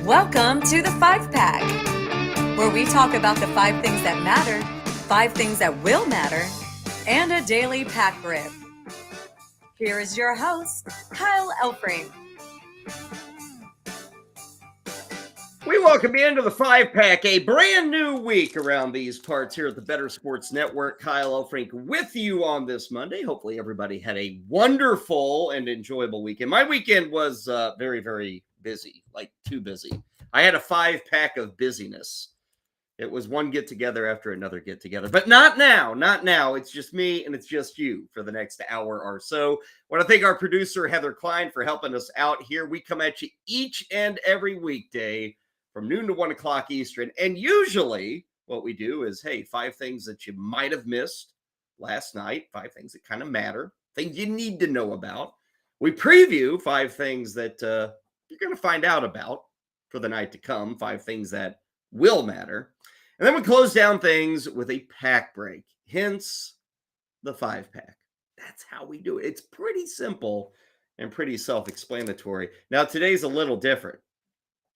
Welcome to the 5-Pack, where we talk about the 5 things that matter, 5 things that will matter, and a daily pack rip. Here is your host, Kyle Elfrink. We welcome you into the 5-Pack, a brand new week around these parts here at the Better Sports Network. Kyle Elfrink with you on this Monday. Hopefully everybody had a wonderful and enjoyable weekend. My weekend was very, very busy, like too busy. I had a 5-pack of busyness. It was one get-together after another get-together. But not now, not now. It's just me and it's just you for the next hour or so. I want to thank our producer, Heather Klein, for helping us out here. We come at you each and every weekday from noon to 1 o'clock Eastern. And usually what we do is, hey, 5 things that you might have missed last night, 5 things that kind of matter, things you need to know about. We preview 5 things that you're going to find out about for the night to come, 5 things that will matter. And then we close down things with a pack break, hence the 5-pack. That's how we do it. It's pretty simple and pretty self-explanatory. Now, today's a little different.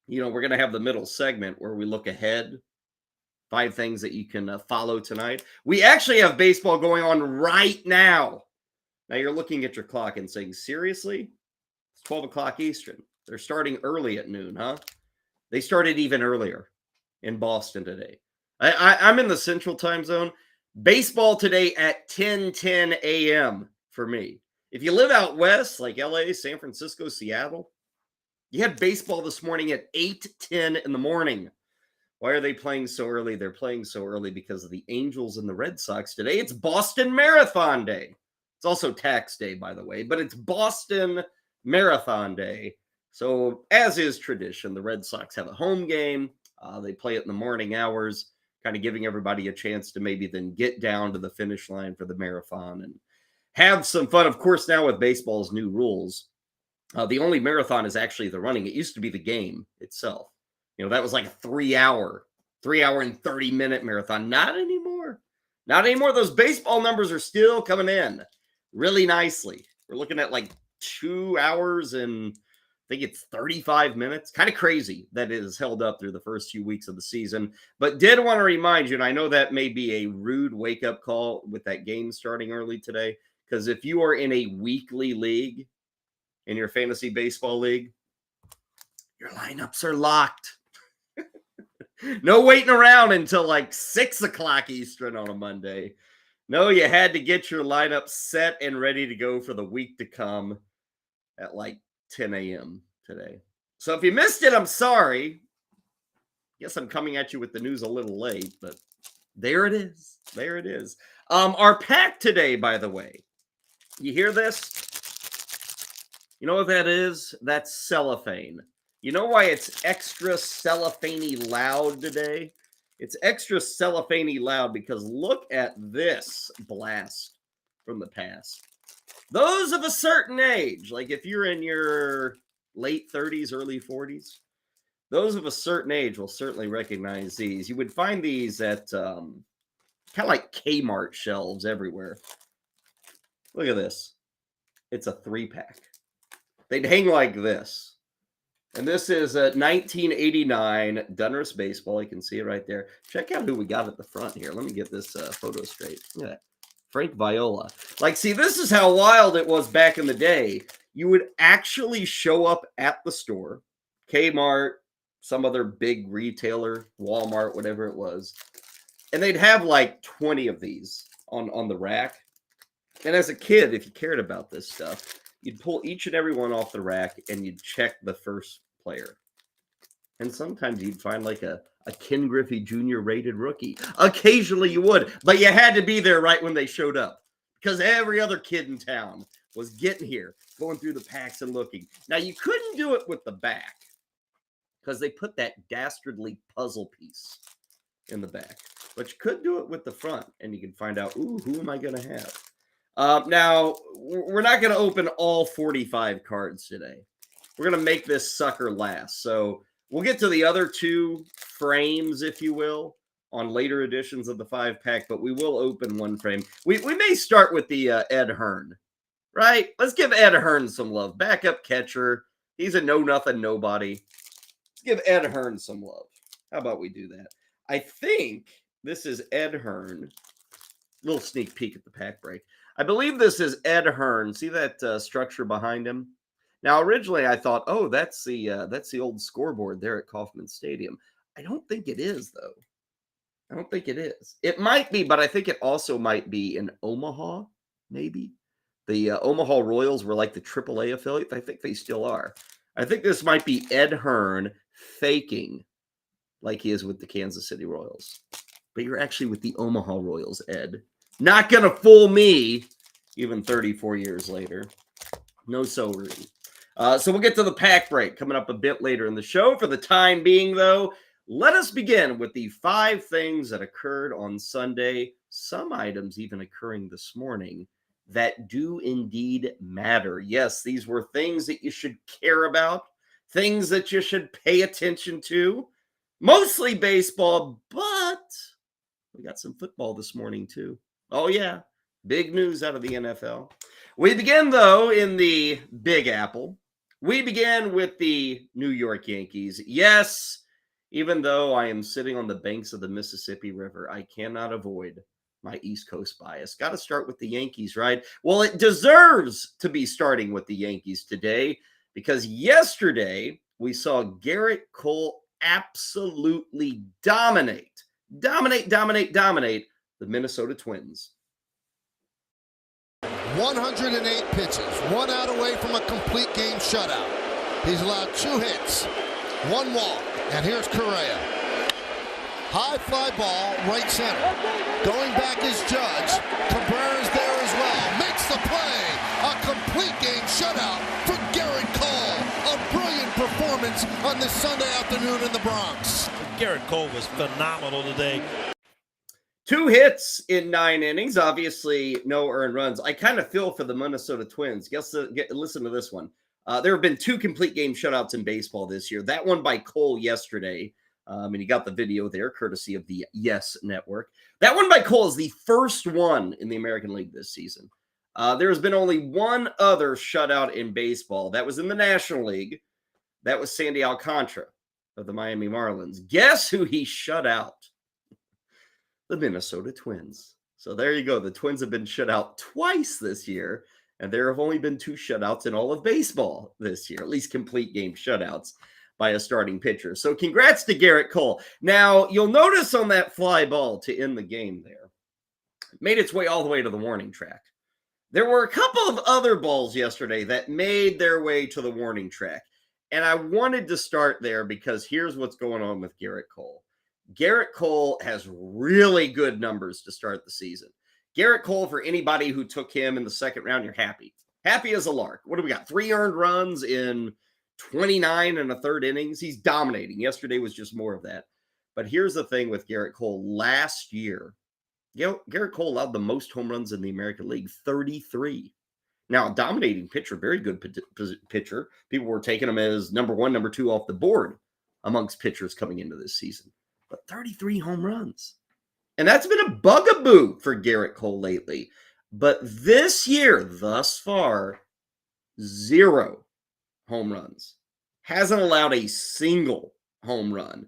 You know, we're going to have the middle segment where we look ahead, 5 things that you can follow tonight. We actually have baseball going on right now. Now, you're looking at your clock and saying, seriously? It's 12 o'clock Eastern. They're starting early at noon, huh? They started even earlier in Boston today. I'm in the Central Time Zone. Baseball today at 10:10 a.m. for me. If you live out west, like LA, San Francisco, Seattle, you had baseball this morning at 8:10 in the morning. Why are they playing so early? They're playing so early because of the Angels and the Red Sox today. It's Boston Marathon Day. It's also tax day, by the way, but it's Boston Marathon Day. So, as is tradition, the Red Sox have a home game. They play it in the morning hours, kind of giving everybody a chance to maybe then get down to the finish line for the marathon and have some fun. Of course, now with baseball's new rules, the only marathon is actually the running. It used to be the game itself. You know, that was like a 3 hour and 30-minute marathon. Not anymore. Not anymore. Those baseball numbers are still coming in really nicely. We're looking at like 2 hours and I think it's 35 minutes. Kind of crazy that it is held up through the first few weeks of the season. But did want to remind you, and I know that may be a rude wake-up call with that game starting early today, because if you are in a weekly league, in your fantasy baseball league, your lineups are locked. No waiting around until like 6 o'clock Eastern on a Monday. No, you had to get your lineup set and ready to go for the week to come at like 10 a.m. today. So if you missed it, I'm sorry. Guess I'm coming at you with the news a little late, but there it is. There it is. Our pack today, by the way, you hear this? You know what that is? That's cellophane. You know why it's extra cellophane-y loud today? It's extra cellophane-y loud because look at this blast from the past. Those of a certain age, like if you're in your late 30s, early 40s, those of a certain age will certainly recognize these. You would find these at kind of like Kmart shelves everywhere. Look at this. It's a 3-pack. They'd hang like this. And this is a 1989 Donruss baseball. You can see it right there. Check out who we got at the front here. Let me get this photo straight. Look at that. Frank Viola. Like, see, this is how wild it was back in the day. You would actually show up at the store, Kmart, some other big retailer, Walmart, whatever it was, and they'd have like 20 of these on the rack. And as a kid, if you cared about this stuff, you'd pull each and every one off the rack and you'd check the first player. And sometimes you'd find like a Ken Griffey Jr. rated rookie. Occasionally you would, but you had to be there right when they showed up because every other kid in town was getting here, going through the packs and looking. Now, you couldn't do it with the back because they put that dastardly puzzle piece in the back, but you could do it with the front and you can find out, ooh, who am I going to have? Now, we're not going to open all 45 cards today. We're going to make this sucker last. So we'll get to the other 2 frames, if you will, on later editions of the 5-pack, but we will open one frame. We may start with the Ed Hearn, right? Let's give Ed Hearn some love. Backup catcher. He's a know-nothing nobody. give Ed Hearn some love. How about we do that? I think this is Ed Hearn. Little sneak peek at the pack break. I believe this is Ed Hearn. See that structure behind him? Now, originally I thought, oh, that's the old scoreboard there at Kauffman Stadium. I don't think it is, though. I don't think it is. It might be, but I think it also might be in Omaha, maybe. The Omaha Royals were like the AAA affiliate. I think they still are. I think this might be Ed Hearn faking like he is with the Kansas City Royals. But you're actually with the Omaha Royals, Ed. Not going to fool me, even 34 years later. No sorry. So we'll get to the pack break coming up a bit later in the show. For the time being, though, let us begin with the 5 things that occurred on Sunday, some items even occurring this morning, that do indeed matter. Yes, these were things that you should care about, things that you should pay attention to. Mostly baseball, but we got some football this morning, too. Oh, yeah. Big news out of the NFL. We begin, though, in the Big Apple. We begin with the New York Yankees. Yes, even though I am sitting on the banks of the Mississippi River, I cannot avoid my East Coast bias. Got to start with the Yankees, right? Well, it deserves to be starting with the Yankees today because yesterday we saw Gerrit Cole absolutely dominate the Minnesota Twins. 108 pitches, 1 out away from a complete game shutout. He's allowed 2 hits, 1 walk, and here's Correa. High fly ball, right center. Going back is Judge. Cabrera's there as well. Makes the play. A complete game shutout for Gerrit Cole. A brilliant performance on this Sunday afternoon in the Bronx. Gerrit Cole was phenomenal today. 2 hits in 9 innings. Obviously, no earned runs. I kind of feel for the Minnesota Twins. Listen to this one. There have been 2 complete game shutouts in baseball this year. That one by Cole yesterday. And you got the video there, courtesy of the Yes Network. That one by Cole is the first one in the American League this season. There has been only one other shutout in baseball. That was in the National League. That was Sandy Alcantara of the Miami Marlins. Guess who he shut out? The Minnesota Twins. So there you go. The Twins have been shut out twice this year, and there have only been 2 shutouts in all of baseball this year, at least complete game shutouts by a starting pitcher. So congrats to Gerrit Cole. Now, you'll notice on that fly ball to end the game there, it made its way all the way to the warning track. There were a couple of other balls yesterday that made their way to the warning track, and I wanted to start there because here's what's going on with Gerrit Cole. Gerrit Cole has really good numbers to start the season. Gerrit Cole, for anybody who took him in the second round, you're happy. Happy as a lark. What do we got? 3 earned runs in 29 and a third innings. He's dominating. Yesterday was just more of that. But here's the thing with Gerrit Cole. Last year, Gerrit Cole allowed the most home runs in the American League, 33. Now, a dominating pitcher, very good pitcher. People were taking him as number 1, number 2 off the board amongst pitchers coming into this season. But 33 home runs. And that's been a bugaboo for Gerrit Cole lately. But this year, thus far, 0 home runs. Hasn't allowed a single home run.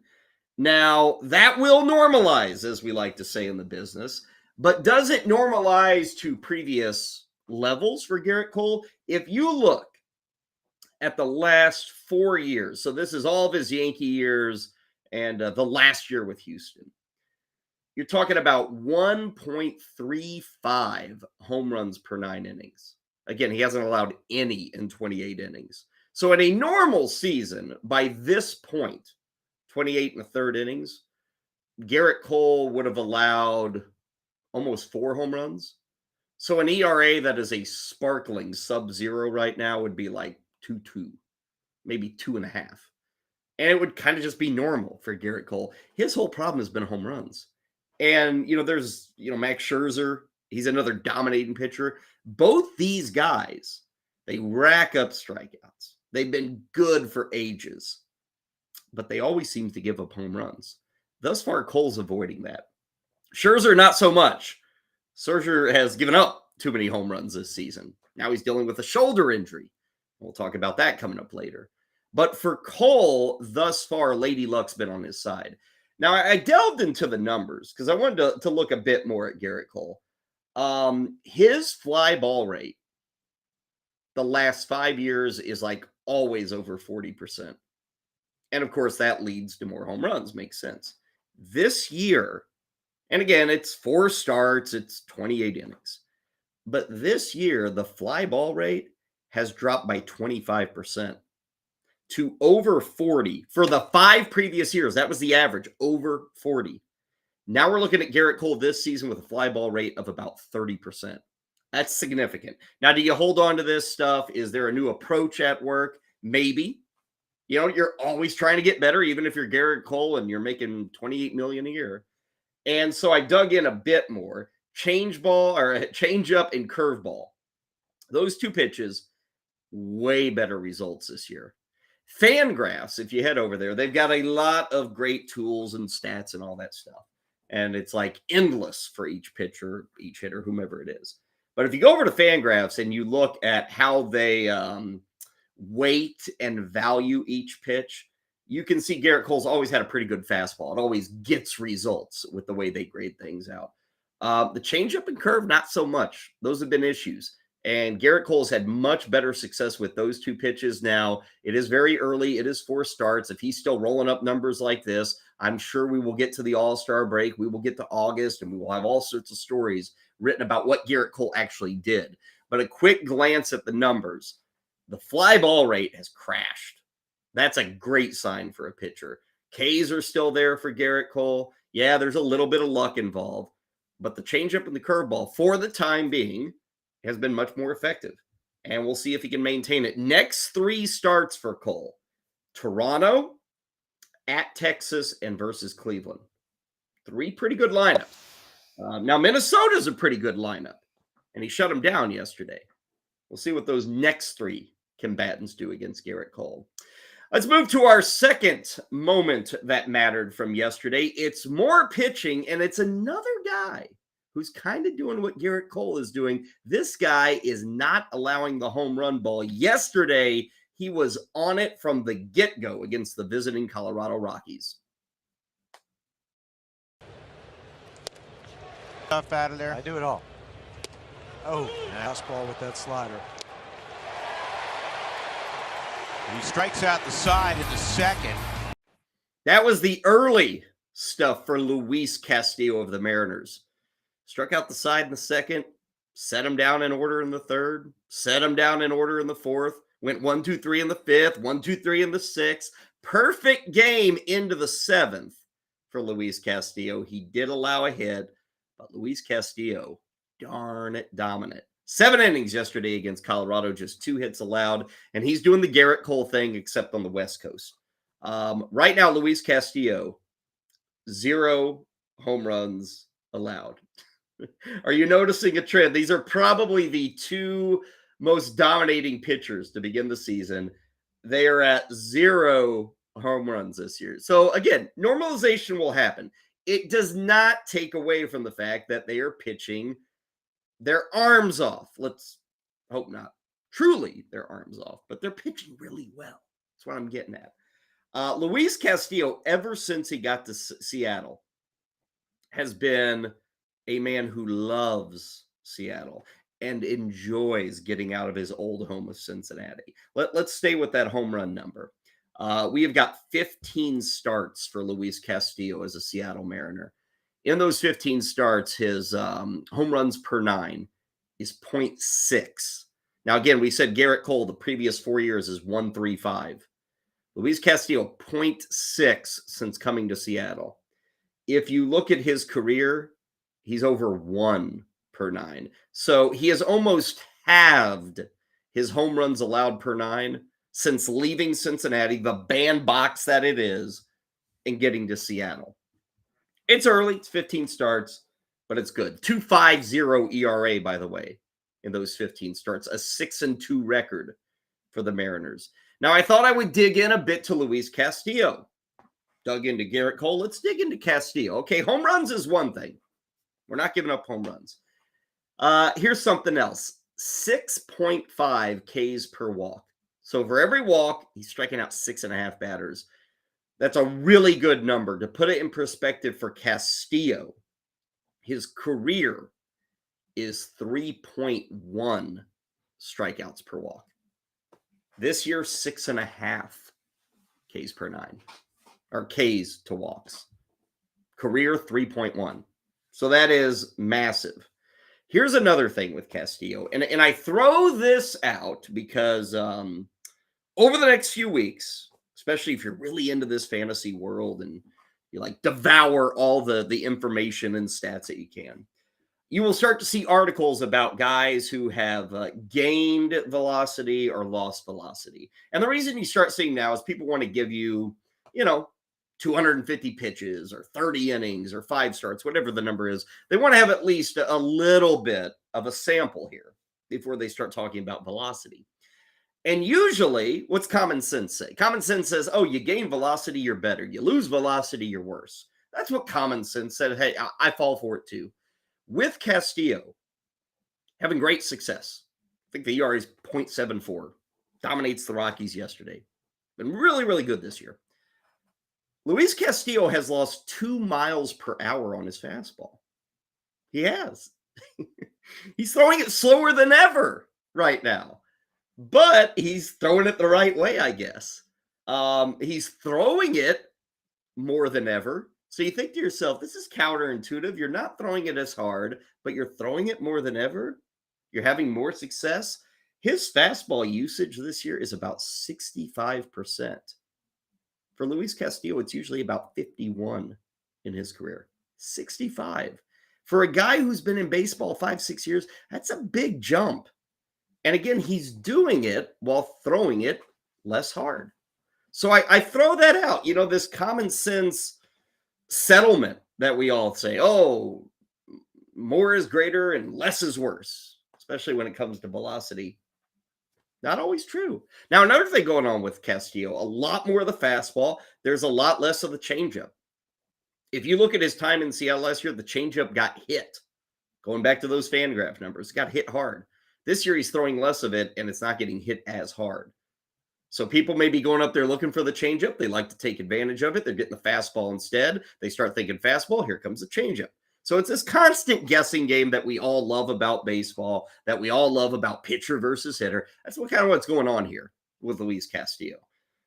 Now, that will normalize, as we like to say in the business. But does it normalize to previous levels for Gerrit Cole? If you look at the last 4 years, so this is all of his Yankee years, and the last year with Houston, you're talking about 1.35 home runs per 9 innings. Again, he hasn't allowed any in 28 innings. So in a normal season, by this point, 28 and a third innings, Gerrit Cole would have allowed almost 4 home runs. So an ERA that is a sparkling sub-zero right now would be like 2.2, maybe 2.5. And it would kind of just be normal for Gerrit Cole. His whole problem has been home runs. And, there's, Max Scherzer. He's another dominating pitcher. Both these guys, they rack up strikeouts. They've been good for ages. But they always seem to give up home runs. Thus far, Cole's avoiding that. Scherzer, not so much. Scherzer has given up too many home runs this season. Now he's dealing with a shoulder injury. We'll talk about that coming up later. But for Cole, thus far, Lady Luck's been on his side. Now, I delved into the numbers because I wanted to look a bit more at Gerrit Cole. His fly ball rate the last 5 years is like always over 40%. And of course, that leads to more home runs. Makes sense. This year, and again, it's 4 starts, it's 28 innings. But this year, the fly ball rate has dropped by 25% to over 40 for the 5 previous years. That was the average, over 40. Now we're looking at Gerrit Cole this season with a fly ball rate of about 30%. That's significant. Now, do you hold on to this stuff? Is there a new approach at work? Maybe. You know, you're always trying to get better, even if you're Gerrit Cole and you're making $28 million a year. And so I dug in a bit more. Change up and curveball. Those 2 pitches, way better results this year. Fangraphs, if you head over there, they've got a lot of great tools and stats and all that stuff. And it's like endless for each pitcher, each hitter, whomever it is. But if you go over to Fangraphs and you look at how they weight and value each pitch, you can see Gerrit Cole's always had a pretty good fastball. It always gets results with the way they grade things out. The changeup and curve, not so much. Those have been issues. And Gerrit Cole's had much better success with those 2 pitches now. It is very early. It is 4 starts. If he's still rolling up numbers like this, I'm sure we will get to the All-Star break. We will get to August, and we will have all sorts of stories written about what Gerrit Cole actually did. But a quick glance at the numbers, the fly ball rate has crashed. That's a great sign for a pitcher. Ks are still there for Gerrit Cole. Yeah, there's a little bit of luck involved, but the changeup and the curveball, for the time being, has been much more effective. And we'll see if he can maintain it. Next 3 starts for Cole: Toronto, at Texas, and versus Cleveland. 3 pretty good lineups. Now, Minnesota's a pretty good lineup, and he shut them down yesterday. We'll see what those next 3 combatants do against Gerrit Cole. Let's move to our second moment that mattered from yesterday. It's more pitching, and it's another guy who's kind of doing what Gerrit Cole is doing. This guy is not allowing the home run ball. Yesterday, he was on it from the get-go against the visiting Colorado Rockies. Tough out of there. I do it all. Oh, fastball with that slider. He strikes out the side in the second. That was the early stuff for Luis Castillo of the Mariners. Struck out the side in the second, set him down in order in the third, set him down in order in the fourth, went 1, 2, 3 in the fifth, 1, 2, 3 in the sixth. Perfect game into the 7th for Luis Castillo. He did allow a hit, but Luis Castillo, darn it, dominant. 7 innings yesterday against Colorado, just 2 hits allowed, and he's doing the Gerrit Cole thing except on the West Coast. Right now, Luis Castillo, 0 home runs allowed. Are you noticing a trend? These are probably the 2 most dominating pitchers to begin the season. They are at 0 home runs this year. So again, normalization will happen. It does not take away from the fact that they are pitching their arms off. Let's hope not truly their arms off, but they're pitching really well. That's what I'm getting at. Luis Castillo, ever since he got to Seattle, has been a man who loves Seattle and enjoys getting out of his old home of Cincinnati. Let's stay with that home run number. We have got 15 starts for Luis Castillo as a Seattle Mariner. In those 15 starts, his home runs per 9 is 0.6. Now, again, we said Gerrit Cole the previous 4 years is 1.35. Luis Castillo, 0.6 since coming to Seattle. If you look at his career, he's over 1 per 9. So he has almost halved his home runs allowed per 9 since leaving Cincinnati, the bandbox that it is, and getting to Seattle. It's early. It's 15 starts, but it's good. 2.50 ERA, by the way, in those 15 starts. A 6-2 record for the Mariners. Now, I thought I would dig in a bit to Luis Castillo. Dug into Gerrit Cole. Let's dig into Castillo. Okay, home runs is one thing. We're not giving up home runs. Here's something else. 6.5 Ks per walk. So for every walk, he's striking out 6.5 batters. That's a really good number. To put it in perspective for Castillo, his career is 3.1 strikeouts per walk. This year, 6.5 Ks per 9, or Ks to walks. Career 3.1. So that is massive. Here's another thing with Castillo, and I throw this out because over the next few weeks, especially if you're really into this fantasy world and you like devour all the information and stats that you can, you will start to see articles about guys who have gained velocity or lost velocity. And the reason you start seeing now is people want to give you, 250 pitches or 30 innings or 5 starts, whatever the number is. They want to have at least a little bit of a sample here before they start talking about velocity. And usually, what's common sense say? Common sense says, oh, you gain velocity, you're better. You lose velocity, you're worse. That's what common sense said. Hey, I fall for it too. With Castillo having great success, I think the ERA is 0.74, dominates the Rockies yesterday. Been really, really good this year. Luis Castillo has lost 2 miles per hour on his fastball. He has. He's throwing it slower than ever right now. But he's throwing it the right way, I guess. He's throwing it more than ever. So you think to yourself, this is counterintuitive. You're not throwing it as hard, but you're throwing it more than ever. You're having more success. His fastball usage this year is about 65%. For Luis Castillo, it's usually about 51 in his career. 65. For a guy who's been in baseball 5-6 years, that's a big jump. And again, he's doing it while throwing it less hard. So I throw that out. This common sense settlement that we all say, oh, more is greater and less is worse, especially when it comes to velocity. Not always true. Now, another thing going on with Castillo, a lot more of the fastball. There's a lot less of the changeup. If you look at his time in Seattle last year, the changeup got hit. Going back to those FanGraph numbers, got hit hard. This year, he's throwing less of it, and it's not getting hit as hard. So people may be going up there looking for the changeup. They like to take advantage of it. They're getting the fastball instead. They start thinking fastball. Here comes the changeup. So it's this constant guessing game that we all love about baseball, that we all love about pitcher versus hitter. That's what's going on here with Luis Castillo.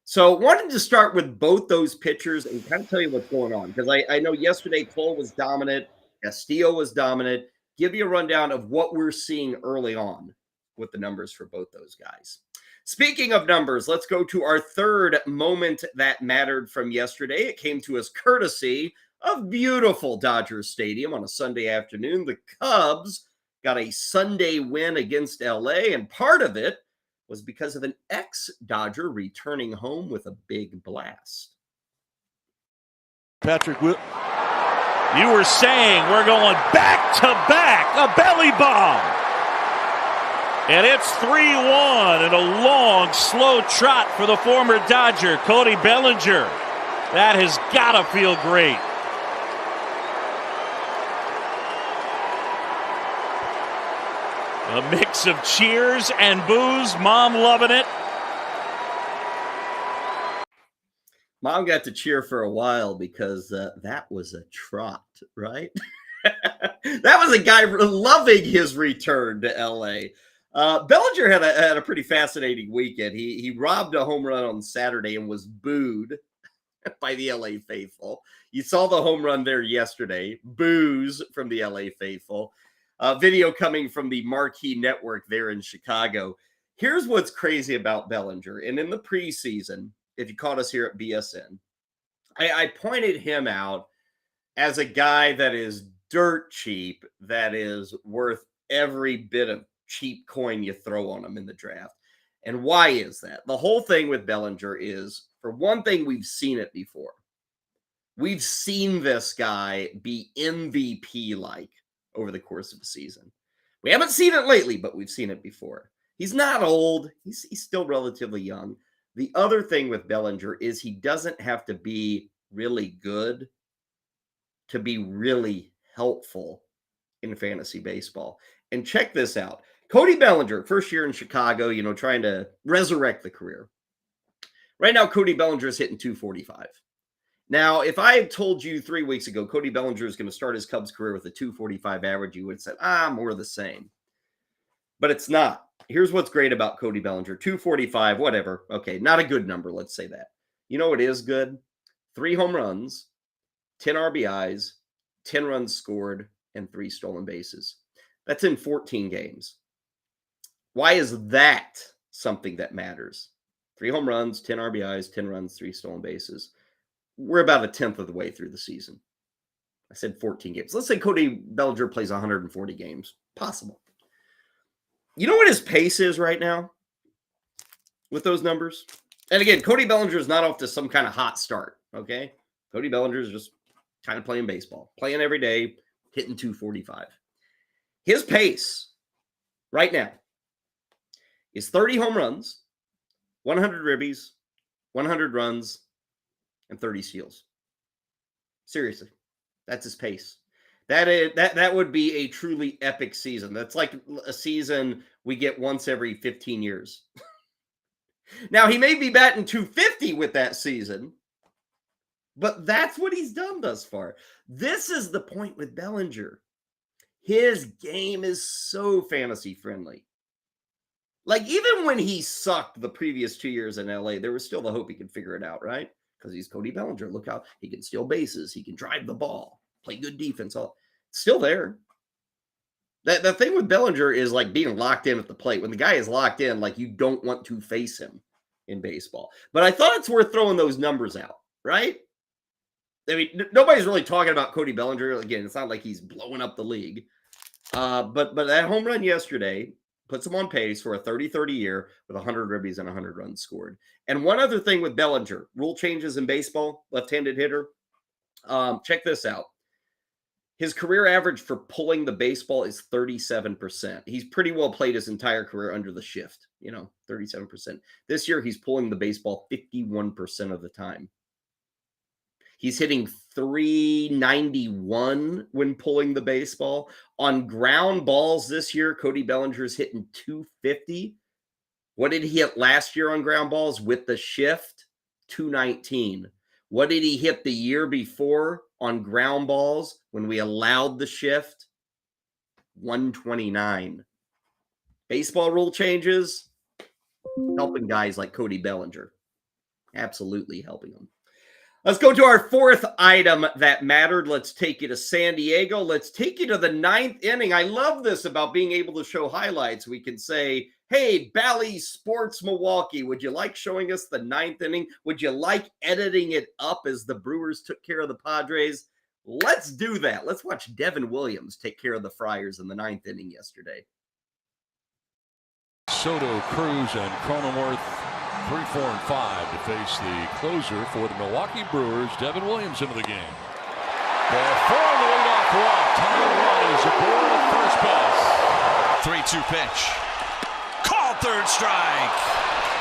So wanted to start with both those pitchers and kind of tell you what's going on, because I know yesterday Cole was dominant, Castillo was dominant. Give you a rundown of what we're seeing early on with the numbers for both those guys. Speaking of numbers, let's go to our third moment that mattered from yesterday. It came to us courtesy of beautiful Dodger Stadium on a Sunday afternoon. The Cubs got a Sunday win against LA, and part of it was because of an ex-Dodger returning home with a big blast. Patrick, you were saying we're going back-to-back, a belly bomb. And it's 3-1 and a long, slow trot for the former Dodger, Cody Bellinger. That has got to feel great. A mix of cheers and boos. Mom loving it. Mom got to cheer for a while because that was a trot, right? That was a guy loving his return to LA. Bellinger had a pretty fascinating weekend. He robbed a home run on Saturday and was booed by the LA faithful. You saw the home run there yesterday. Boos from the LA faithful. Video coming from the Marquee Network there in Chicago. Here's what's crazy about Bellinger. And in the preseason, if you caught us here at BSN, I pointed him out as a guy that is dirt cheap, that is worth every bit of cheap coin you throw on him in the draft. And why is that? The whole thing with Bellinger is, for one thing, we've seen it before. We've seen this guy be MVP-like over the course of a season. We haven't seen it lately, but we've seen it before. He's not old. He's still relatively young. The other thing with Bellinger is he doesn't have to be really good to be really helpful in fantasy baseball. And check this out. Cody Bellinger, first year in Chicago, trying to resurrect the career. Right now, Cody Bellinger is hitting 245. Now, if I had told you 3 weeks ago Cody Bellinger is going to start his Cubs career with a 245 average, you would have said, more the same. But it's not. Here's what's great about Cody Bellinger. 245, whatever. Okay, not a good number, let's say that. You know what is good? 3 home runs, 10 RBIs, 10 runs scored, and 3 stolen bases. That's in 14 games. Why is that something that matters? 3 home runs, 10 RBIs, 10 runs, 3 stolen bases. We're about a tenth of the way through the season. I said 14 games. Let's say Cody Bellinger plays 140 games. Possible. You know what his pace is right now with those numbers? And again, Cody Bellinger is not off to some kind of hot start, okay? Cody Bellinger is just kind of playing baseball, playing every day, hitting 245. His pace right now is 30 home runs, 100 ribbies, 100 runs, and 30 steals. Seriously, that's his pace. That would be a truly epic season. That's like a season we get once every 15 years. Now, he may be batting 250 with that season, but that's what he's done thus far. This is the point with Bellinger. His game is so fantasy friendly. Like, even when he sucked the previous 2 years in LA, there was still the hope he could figure it out, right? Because he's Cody Bellinger. Look how he can steal bases. He can drive the ball, play good defense. All still there. The thing with Bellinger is like being locked in at the plate. When the guy is locked in, like, you don't want to face him in baseball. But I thought it's worth throwing those numbers out, right? I mean, nobody's really talking about Cody Bellinger. Again, it's not like he's blowing up the league. But that home run yesterday puts him on pace for a 30-30 year with 100 ribbies and 100 runs scored. And one other thing with Bellinger, rule changes in baseball, left-handed hitter. Check this out. His career average for pulling the baseball is 37%. He's pretty well played his entire career under the shift, 37%. This year, he's pulling the baseball 51% of the time. He's hitting 391 when pulling the baseball. On ground balls this year, Cody Bellinger is hitting 250. What did he hit last year on ground balls with the shift? 219. What did he hit the year before on ground balls when we allowed the shift? 129. Baseball rule changes, helping guys like Cody Bellinger. Absolutely helping them. Let's go to our fourth item that mattered. Let's take you to San Diego. Let's take you to the 9th inning. I love this about being able to show highlights. We can say, hey, Bally Sports Milwaukee, would you like showing us the 9th inning? Would you like editing it up as the Brewers took care of the Padres? Let's do that. Let's watch Devin Williams take care of the Friars in the 9th inning yesterday. Soto, Cruz, and Cronenworth 3, 4, and 5 to face the closer for the Milwaukee Brewers, Devin Williams, into the game. Ball 4 on the leadoff walk. Tyler Run is aboard at first base. 3-2 pitch. Called third strike.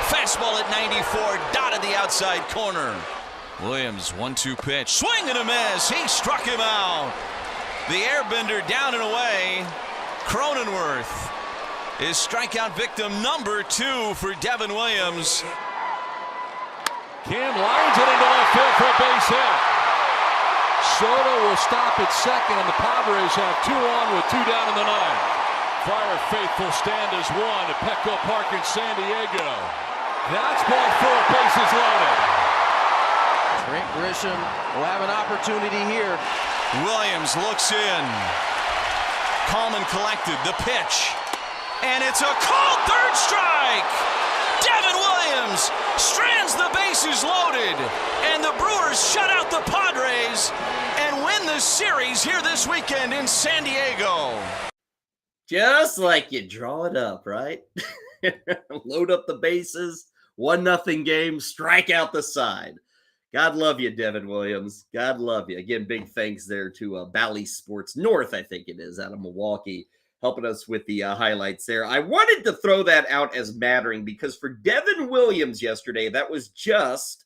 Fastball at 94, dotted the outside corner. Williams, 1-2 pitch. Swing and a miss. He struck him out. The airbender down and away. Cronenworth is strikeout victim number 2 for Devin Williams. Kim lines it into left field for a base hit. Soto will stop at second, and the Padres have 2 on with 2 down in the 9th. Friar faithful stand as 1 at Petco Park in San Diego. That's ball 4, bases loaded. Trent Grisham will have an opportunity here. Williams looks in. Calm and collected. The pitch. And it's a called third strike. Devin Williams strands the bases loaded. And the Brewers shut out the Padres and win the series here this weekend in San Diego. Just like you draw it up, right? Load up the bases, 1-0 game, strike out the side. God love you, Devin Williams. God love you. Again, big thanks there to Bally Sports North, I think it is, out of Milwaukee, helping us with the highlights there. I wanted to throw that out as mattering because for Devin Williams yesterday, that was just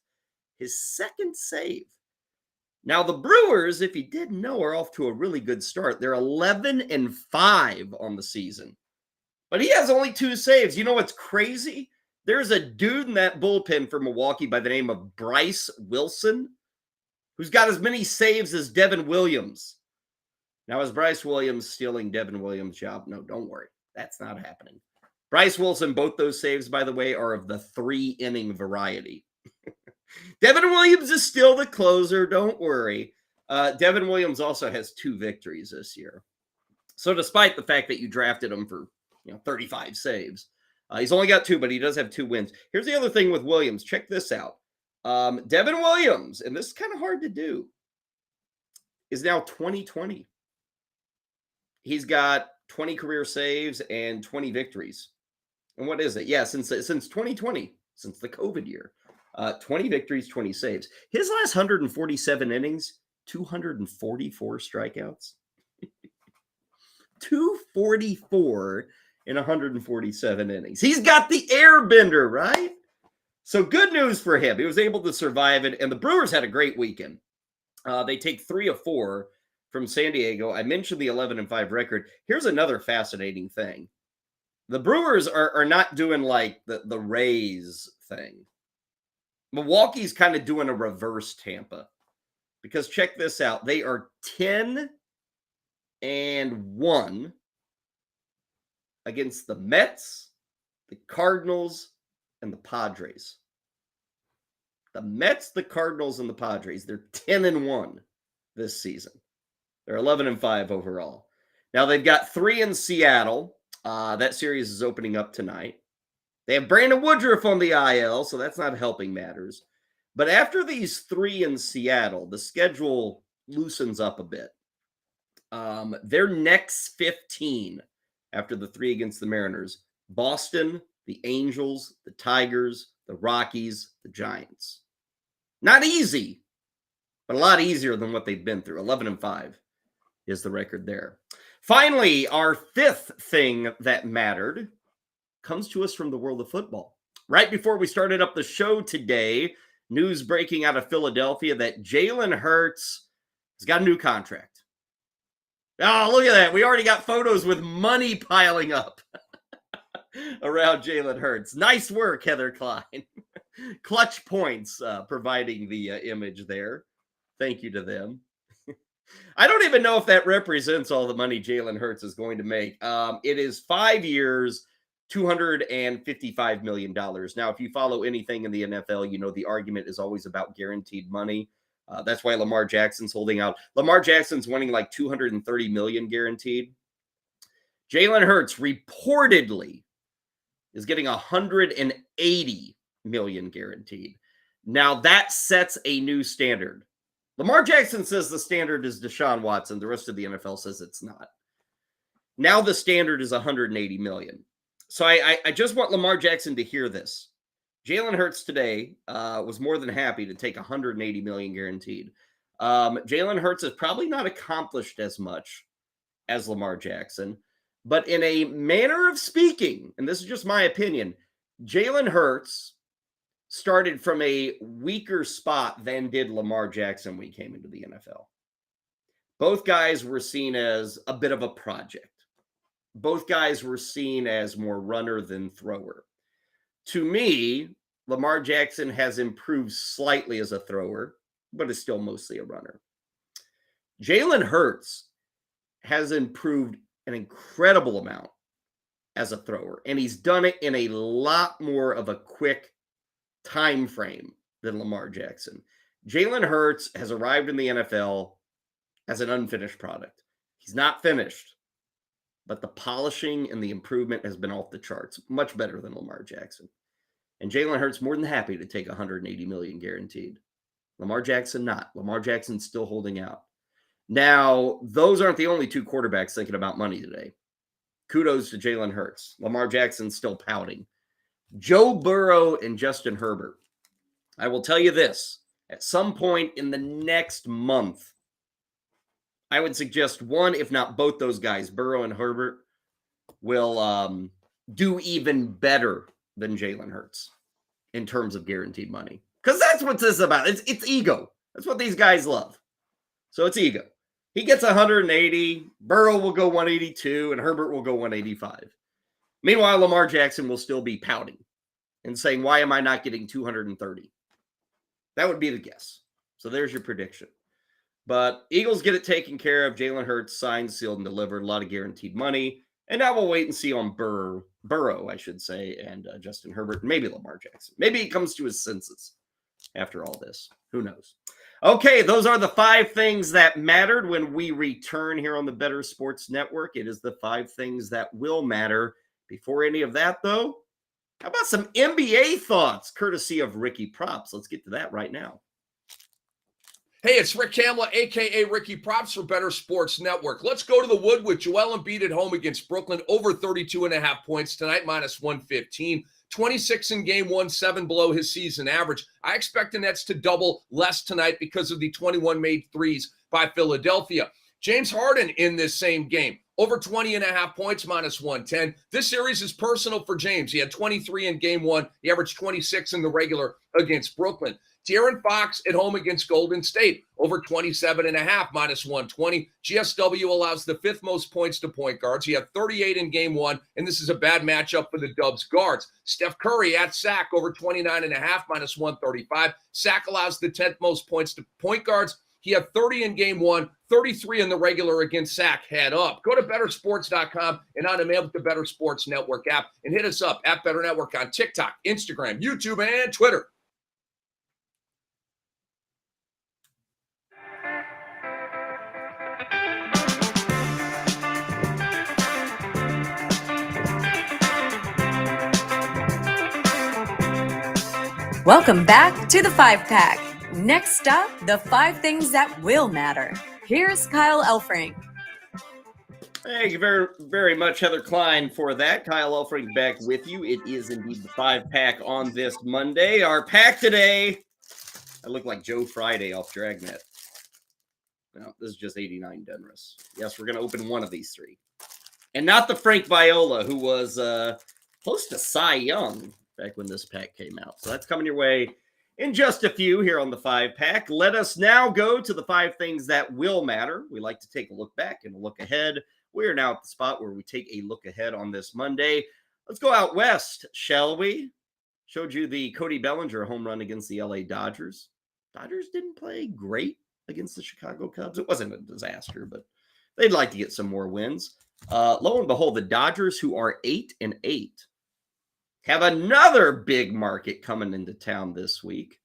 his 2nd save. Now, the Brewers, if you didn't know, are off to a really good start. They're 11-5 on the season. But he has only 2 saves. You know what's crazy? There's a dude in that bullpen for Milwaukee by the name of Bryce Wilson, who's got as many saves as Devin Williams. Now, is Bryce Williams stealing Devin Williams' job? No, don't worry. That's not happening. Bryce Wilson, both those saves, by the way, are of the 3-inning variety. Devin Williams is still the closer. Don't worry. Devin Williams also has 2 victories this year. So despite the fact that you drafted him for 35 saves, he's only got 2, but he does have 2 wins. Here's the other thing with Williams. Check this out. Devin Williams, and this is kind of hard to do, is now 20-20. He's got 20 career saves and 20 victories. And what is it? Yeah, since 2020, since the COVID year, 20 victories, 20 saves. His last 147 innings, 244 strikeouts. 244 in 147 innings. He's got the airbender, right? So good news for him. He was able to survive it, and the Brewers had a great weekend. They take 3 of 4 from San Diego. I mentioned the 11-5 record. Here's another fascinating thing. The Brewers are not doing like the Rays thing. Milwaukee's kind of doing a reverse Tampa, because check this out. They are 10-1 against the Mets, the Cardinals, and the Padres. The Mets, the Cardinals, and the Padres, they're 10-1 this season. They're 11-5 overall. Now they've got 3 in Seattle. That series is opening up tonight. They have Brandon Woodruff on the IL, so that's not helping matters. But after these 3 in Seattle, the schedule loosens up a bit. Their next 15 after the 3 against the Mariners: Boston, the Angels, the Tigers, the Rockies, the Giants. Not easy, but a lot easier than what they've been through. 11-5 is the record there. Finally, our 5th thing that mattered comes to us from the world of football. Right before we started up the show today, news breaking out of Philadelphia that Jalen Hurts has got a new contract. Oh, look at that. We already got photos with money piling up around Jalen Hurts. Nice work, Heather Klein. Clutch points providing the image there. Thank you to them. I don't even know if that represents all the money Jalen Hurts is going to make. It is 5 years, $255 million. Now, if you follow anything in the NFL, you know the argument is always about guaranteed money. That's why Lamar Jackson's holding out. Lamar Jackson's winning like $230 million guaranteed. Jalen Hurts reportedly is getting $180 million guaranteed. Now, that sets a new standard. Lamar Jackson says the standard is Deshaun Watson. The rest of the NFL says it's not. Now the standard is $180 million. So I just want Lamar Jackson to hear this. Jalen Hurts today was more than happy to take $180 million guaranteed. Jalen Hurts has probably not accomplished as much as Lamar Jackson, but in a manner of speaking, and this is just my opinion, Jalen Hurts started from a weaker spot than did Lamar Jackson when he came into the NFL. Both guys were seen as a bit of a project. Both guys were seen as more runner than thrower. To me, Lamar Jackson has improved slightly as a thrower, but is still mostly a runner. Jalen Hurts has improved an incredible amount as a thrower, and he's done it in a lot more of a quick time frame than Lamar Jackson. Jalen Hurts has arrived in the NFL as an unfinished product. He's not finished, but the polishing and the improvement has been off the charts, much better than Lamar Jackson. And Jalen Hurts more than happy to take $180 million guaranteed. Lamar Jackson not. Lamar Jackson's still holding out. Now, those aren't the only 2 quarterbacks thinking about money today. Kudos to Jalen Hurts. Lamar Jackson's still pouting. Joe Burrow and Justin Herbert. I will tell you this. At some point in the next month, I would suggest one, if not both those guys, Burrow and Herbert, will do even better than Jalen Hurts in terms of guaranteed money. Because that's what this is about. It's ego. That's what these guys love. So it's ego. He gets 180. Burrow will go 182, and Herbert will go 185. Meanwhile, Lamar Jackson will still be pouting and saying, why am I not getting 230? That would be the guess. So there's your prediction. But Eagles get it taken care of. Jalen Hurts signed, sealed, and delivered. A lot of guaranteed money. And now we'll wait and see on Burrow, I should say, and Justin Herbert, maybe Lamar Jackson. Maybe he comes to his senses after all this. Who knows? Okay, those are the 5 things that mattered. When we return here on the Better Sports Network, it is the 5 things that will matter. Before any of that, though, how about some NBA thoughts, courtesy of Ricky Props? Let's get to that right now. Hey, it's Rick Hamla, a.k.a. Ricky Props for Better Sports Network. Let's go to the wood with Joel Embiid at home against Brooklyn. Over 32.5 points tonight, minus 115. 26 in game 1, 7 below his season average. I expect the Nets to double less tonight because of the 21 made threes by Philadelphia. James Harden in this same game. Over 20.5 points, minus 110. This series is personal for James. He had 23 in game 1. He averaged 26 in the regular against Brooklyn. De'Aaron Fox at home against Golden State, over 27.5, minus 120. GSW allows the 5th most points to point guards. He had 38 in game 1, and this is a bad matchup for the Dubs guards. Steph Curry at Sac, over 29.5, minus 135. Sac allows the 10th most points to point guards. He had 30 in game 1, 33 in the regular against Sac. Head up. Go to bettersports.com and on demand with the Better Sports Network app, and hit us up at Better Network on TikTok, Instagram, YouTube, and Twitter. Welcome back to the 5-Pack. Next up, the 5 things that will matter. Here's Kyle Elfrink. Thank you very, very much, Heather Klein, for that. Kyle Elfrink back with you. It is indeed the 5-Pack on this Monday. Our pack today, I look like Joe Friday off Dragnet. No, this is just 89 Donruss. Yes, we're going to open one of these 3. And not the Frank Viola, who was close to Cy Young back when this pack came out. So that's coming your way in just a few here on the 5-Pack. Let us now go to the 5 things that will matter. We like to take a look back and a look ahead. We are now at the spot where we take a look ahead on this Monday. Let's go out west, shall we? Showed you the Cody Bellinger home run against the LA Dodgers. Dodgers didn't play great against the Chicago Cubs. It wasn't a disaster, but they'd like to get some more wins. Lo and behold, the Dodgers, who are 8-8, have another big market coming into town this week,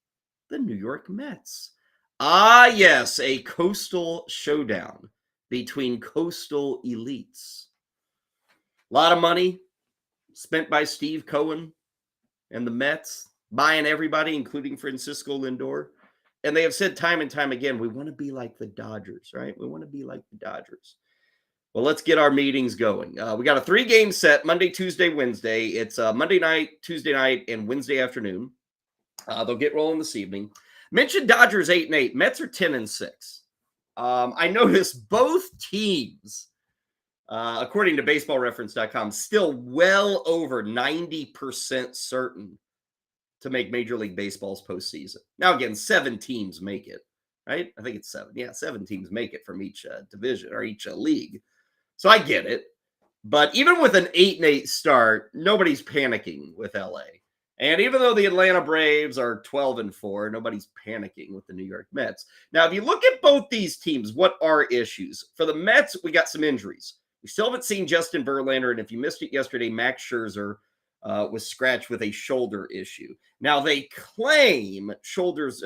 the New York Mets. Ah, yes, a coastal showdown between coastal elites. A lot of money spent by Steve Cohen and the Mets, buying everybody, including Francisco Lindor. And they have said time and time again, we want to be like the Dodgers, right? We want to be like the Dodgers. Well, let's get our meetings going. We got a 3-game set, Monday, Tuesday, Wednesday. It's Monday night, Tuesday night, and Wednesday afternoon. They'll get rolling this evening. Mentioned Dodgers 8-8. Mets are 10-6. I noticed both teams, according to baseballreference.com, still well over 90% certain to make Major League Baseball's postseason. Now, again, 7 teams make it, right? I think it's 7. Yeah, 7 teams make it from each division or each league. So I get it. But even with an 8-8 start, nobody's panicking with LA. And even though the Atlanta Braves are 12-4, nobody's panicking with the New York Mets. Now, if you look at both these teams, what are issues? For the Mets, we got some injuries. We still haven't seen Justin Verlander. And if you missed it yesterday, Max Scherzer was scratched with a shoulder issue. Now, they claim Scherzer's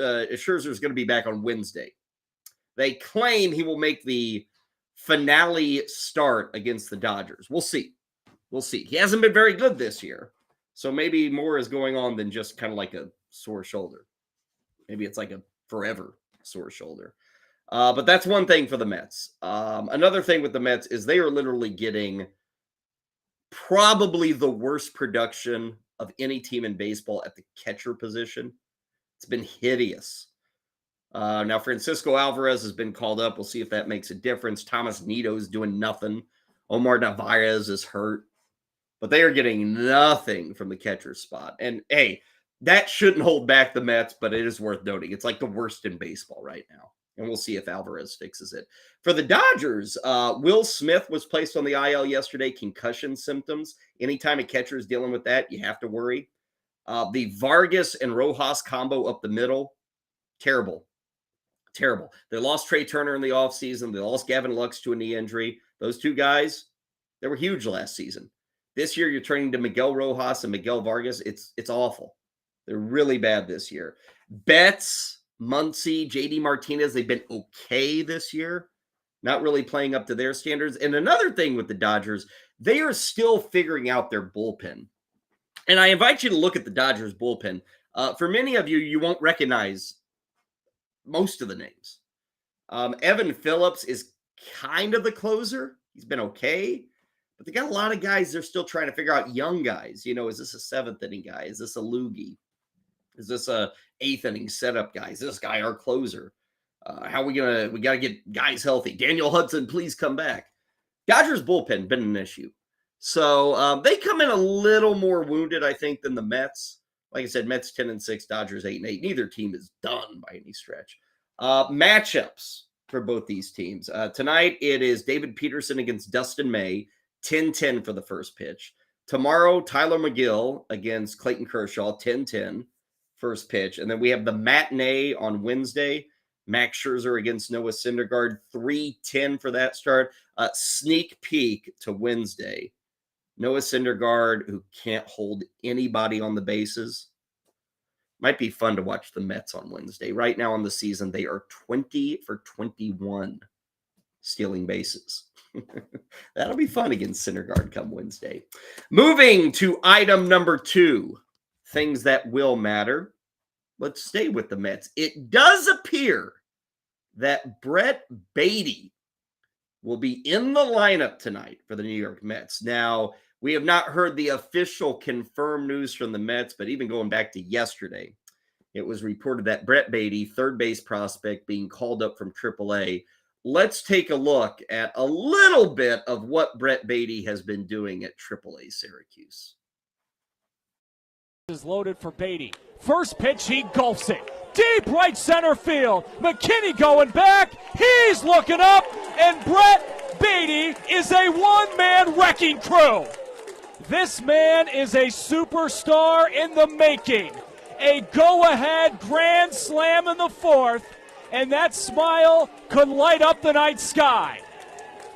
going to be back on Wednesday. They claim he will make the finale start against the Dodgers. We'll see. We'll see. He hasn't been very good this year. So maybe more is going on than just kind of like a sore shoulder. Maybe it's like a forever sore shoulder. But that's one thing for the Mets. Another thing with the Mets is they are literally getting probably the worst production of any team in baseball at the catcher position. It's been hideous. Now, Francisco Alvarez has been called up. We'll see if that makes a difference. Thomas Nido is doing nothing. Omar Narvaez is hurt. But they are getting nothing from the catcher spot. And, hey, that shouldn't hold back the Mets, but it is worth noting. It's like the worst in baseball right now. And we'll see if Alvarez fixes it. For the Dodgers, Will Smith was placed on the IL yesterday, concussion symptoms. Anytime a catcher is dealing with that, you have to worry. The Vargas and Rojas combo up the middle, terrible. Terrible. They lost Trey Turner in the offseason. They lost Gavin Lux to a knee injury. Those two guys, they were huge last season. This year, you're turning to Miguel Rojas and Miguel Vargas. It's awful. They're really bad this year. Betts, Muncy, JD Martinez, they've been okay this year. Not really playing up to their standards. And another thing with the Dodgers, they are still figuring out their bullpen. And I invite you to look at the Dodgers bullpen. For many of you, you won't recognize most of the names. Evan Phillips is kind of the closer. He's been okay. But they got a lot of guys they're still trying to figure out, young guys. You know, is this a seventh inning guy? Is this a loogie? Is this a eighth inning setup guy? Is this guy our closer? How are we got to get guys healthy. Daniel Hudson, please come back. Dodgers bullpen been an issue. So they come in a little more wounded, I think, than the Mets. Like I said, Mets 10-6, Dodgers 8-8. Neither team is done by any stretch. Matchups for both these teams. Tonight, it is David Peterson against Dustin May, 10-10 for the first pitch. Tomorrow, Tyler McGill against Clayton Kershaw, 10-10, first pitch. And then we have the matinee on Wednesday. Max Scherzer against Noah Syndergaard, 3-10 for that start. Sneak peek to Wednesday. Noah Syndergaard, who can't hold anybody on the bases. Might be fun to watch the Mets on Wednesday. Right now in the season, they are 20 for 21 stealing bases. That'll be fun against Syndergaard come Wednesday. Moving to item number 2, things that will matter. Let's stay with the Mets. It does appear that Brett Baty will be in the lineup tonight for the New York Mets. Now, we have not heard the official confirmed news from the Mets, but even going back to yesterday, it was reported that Brett Baty, third base prospect, being called up from AAA. Let's take a look at a little bit of what Brett Baty has been doing at AAA Syracuse. Is loaded for Baty. First pitch, he gulfs it. Deep right center field. McKinney going back. He's looking up, and Brett Baty is a one-man wrecking crew. This man is a superstar in the making. A go-ahead grand slam in the fourth, and that smile could light up the night sky.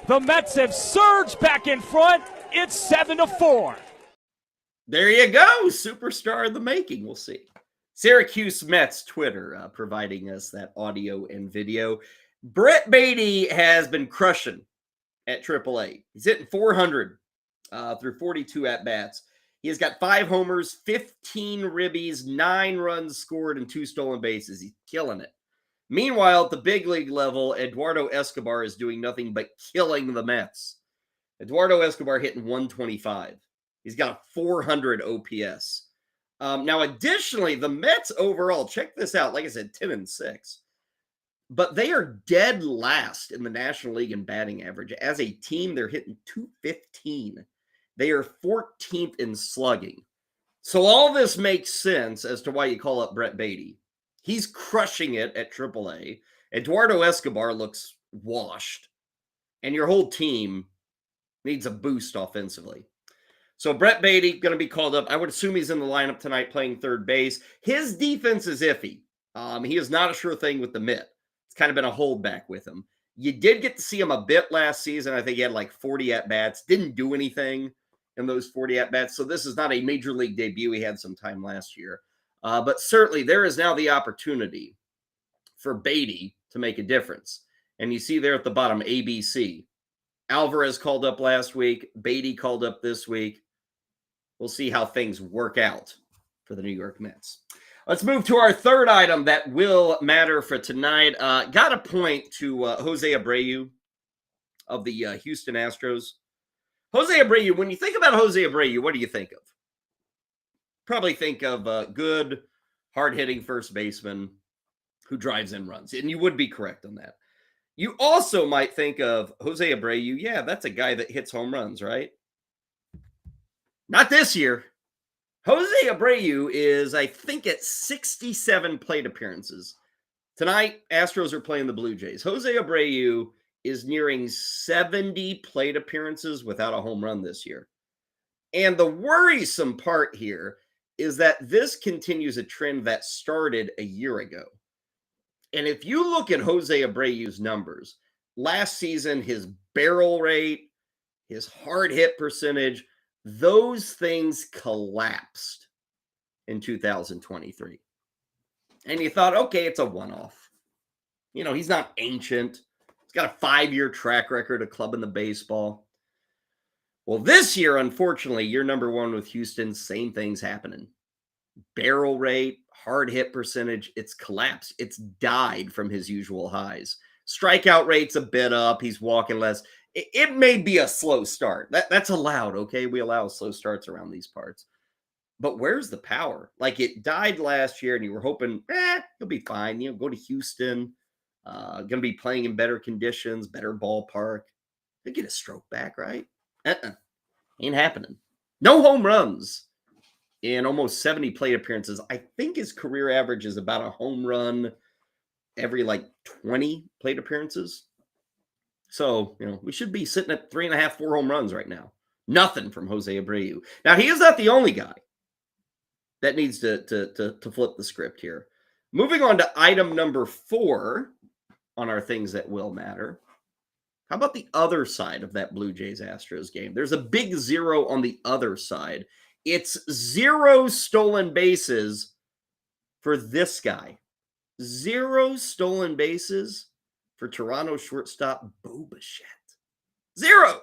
The Mets have surged back in front. It's 7-4. There you go. Superstar in the making. We'll see. Syracuse Mets Twitter providing us that audio and video. Brett Baty has been crushing at AAA. He's hitting 400 through 42 at-bats. He has got 5 homers, 15 ribbies, 9 runs scored, and 2 stolen bases. He's killing it. Meanwhile, at the big league level, Eduardo Escobar is doing nothing but killing the Mets. Eduardo Escobar hitting 125. He's got a 400 OPS. Now, additionally, the Mets overall, check this out. Like I said, 10-6. But they are dead last in the National League in batting average. As a team, they're hitting 215. They are 14th in slugging. So all this makes sense as to why you call up Brett Baty. He's crushing it at AAA. Eduardo Escobar looks washed. And your whole team needs a boost offensively. So Brett Baty going to be called up. I would assume he's in the lineup tonight playing third base. His defense is iffy. He is not a sure thing with the mitt. It's kind of been a holdback with him. You did get to see him a bit last season. I think he had like 40 at-bats. Didn't do anything in those 40 at-bats. So this is not a major league debut. He had some time last year. But certainly there is now the opportunity for Baty to make a difference. And you see there at the bottom, ABC. Alvarez called up last week. Baty called up this week. We'll see how things work out for the New York Mets. Let's move to our third item that will matter for tonight. Got to point to Jose Abreu of the Houston Astros. Jose Abreu, when you think about Jose Abreu, what do you think of? Probably think of a good, hard-hitting first baseman who drives in runs. And you would be correct on that. You also might think of Jose Abreu. Yeah, that's a guy that hits home runs, right? Not this year. Jose Abreu is, I think, at 67 plate appearances. Tonight, Astros are playing the Blue Jays. Jose Abreu is nearing 70 plate appearances without a home run this year. And the worrisome part here is that this continues a trend that started a year ago. And if you look at Jose Abreu's numbers, last season, his barrel rate, his hard hit percentage, those things collapsed in 2023. And you thought, okay, it's a one-off. You know, he's not ancient. He's got a 5-year track record of clubbing the baseball. Well, this year, unfortunately, year number 1 with Houston, same thing's happening. Barrel rate, hard hit percentage, it's collapsed. It's died from his usual highs. Strikeout rate's a bit up. He's walking less. It may be a slow start. That's allowed, okay? We allow slow starts around these parts. But where's the power? Like, it died last year, and you were hoping, he'll be fine. You know, go to Houston. Going to be playing in better conditions, better ballpark. He'll get a stroke back, right? Ain't happening. No home runs in almost 70 plate appearances. I think his career average is about a home run every, 20 plate appearances. So, you know, we should be sitting at 3.5, 4 home runs right now. Nothing from Jose Abreu. Now, he is not the only guy that needs to flip the script here. Moving on to item number 4 on our things that will matter. How about the other side of that Blue Jays-Astros game? There's a big 0 on the other side. It's 0 stolen bases for this guy. 0 stolen bases for Toronto shortstop Bichette. 0.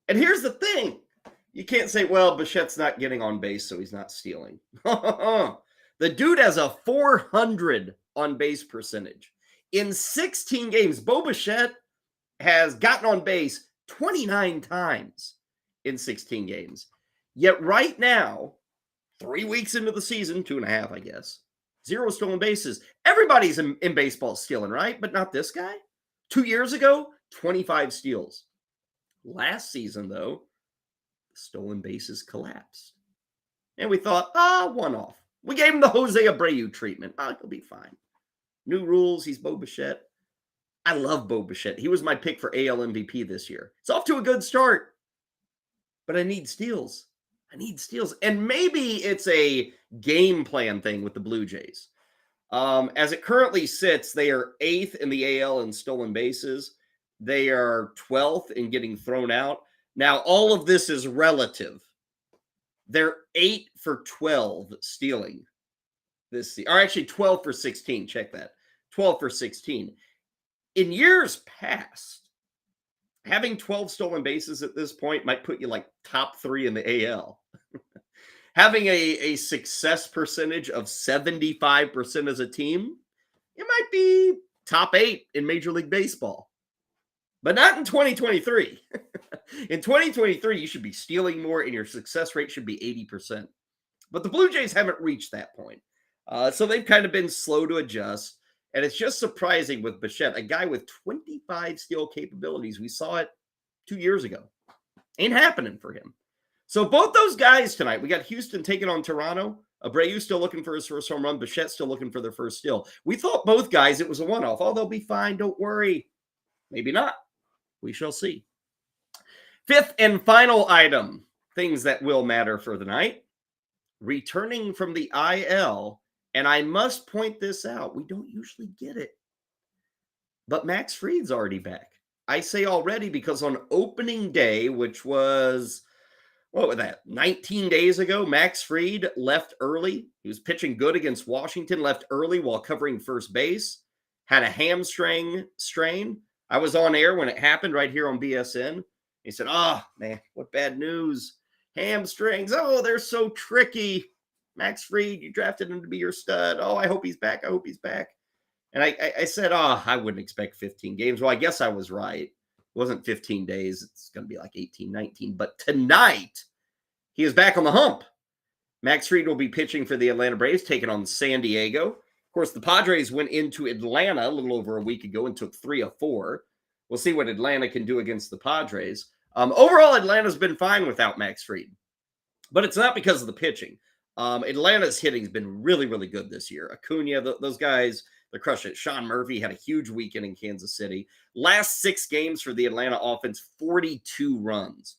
And here's the thing. You can't say, well, Bichette's not getting on base, so he's not stealing. The dude has a 400 on base percentage. In 16 games, Bichette has gotten on base 29 times in 16 games. Yet right now, 3 weeks into the season, 2.5, I guess, 0 stolen bases. Everybody's in baseball stealing, right? But not this guy. 2 years ago, 25 steals. Last season, though, the stolen bases collapsed. And we thought, one off. We gave him the Jose Abreu treatment. He'll be fine. New rules. He's Bichette. I love Bichette. He was my pick for AL MVP this year. It's off to a good start. But I need steals. And maybe it's a game plan thing with the Blue Jays. As it currently sits, they are 8th in the AL in stolen bases. They are 12th in getting thrown out. Now, all of this is relative. They're 8 for 12 stealing this season. Or actually 12 for 16. Check that. 12 for 16. In years past, having 12 stolen bases at this point might put you top 3 in the AL. Having a success percentage of 75% as a team, it might be top 8 in Major League Baseball. But not in 2023. In 2023, you should be stealing more and your success rate should be 80%. But the Blue Jays haven't reached that point. So they've kind of been slow to adjust. And it's just surprising with Bichette, a guy with 25 steal capabilities. We saw it 2 years ago. Ain't happening for him. So both those guys tonight, we got Houston taking on Toronto. Abreu still looking for his first home run. Bichette still looking for their first steal. We thought both guys, it was a one-off. Oh, they'll be fine. Don't worry. Maybe not. We shall see. 5th and final item, things that will matter for the night. Returning from the IL, and I must point this out. We don't usually get it. But Max Fried's already back. I say already because on opening day, which was, 19 days ago, Max Fried left early. He was pitching good against Washington, left early while covering first base, had a hamstring strain. I was on air when it happened right here on BSN. He said, man, what bad news. Hamstrings. Oh, they're so tricky. Max Fried, you drafted him to be your stud. Oh, I hope he's back. And I said, I wouldn't expect 15 games. Well, I guess I was right. It wasn't 15 days. It's going to be 18, 19. But tonight, he is back on the hump. Max Fried will be pitching for the Atlanta Braves, taking on San Diego. Of course, the Padres went into Atlanta a little over a week ago and took 3 of 4. We'll see what Atlanta can do against the Padres. Overall, Atlanta's been fine without Max Fried. But it's not because of the pitching. Atlanta's hitting's been really, really good this year. Acuna, those guys, They're crushing it. Sean Murphy had a huge weekend in Kansas City. Last 6 games for the Atlanta offense, 42 runs.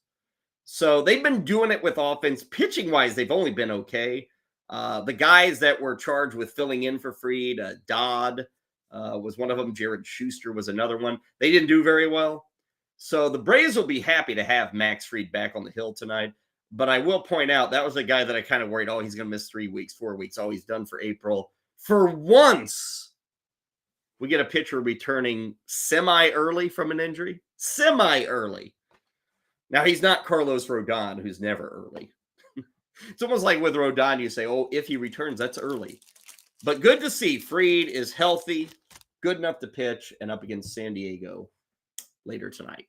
So they've been doing it with offense. Pitching-wise, they've only been okay. The guys that were charged with filling in for Fried, Dodd was one of them. Jared Schuster was another one. They didn't do very well. So the Braves will be happy to have Max Fried back on the hill tonight. But I will point out, that was a guy that I kind of worried, he's going to miss 3 weeks, 4 weeks. Oh, he's done for April. For once, we get a pitcher returning semi-early from an injury. Semi-early. Now, he's not Carlos Rodon, who's never early. It's almost like with Rodon, you say, if he returns, that's early. But good to see Fried is healthy, good enough to pitch, and up against San Diego later tonight.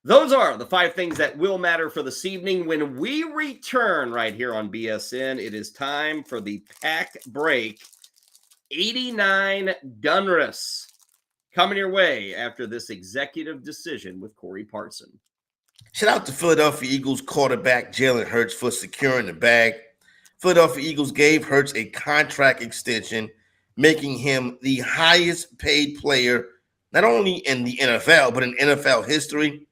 Those are the 5 things that will matter for this evening. When we return right here on BSN, it is time for the pack break. 89 Donruss coming your way after this executive decision with Corey Parson. Shout out to Philadelphia Eagles quarterback Jalen Hurts for securing the bag. Philadelphia Eagles gave Hurts a contract extension, making him the highest paid player, not only in the NFL, but in NFL history.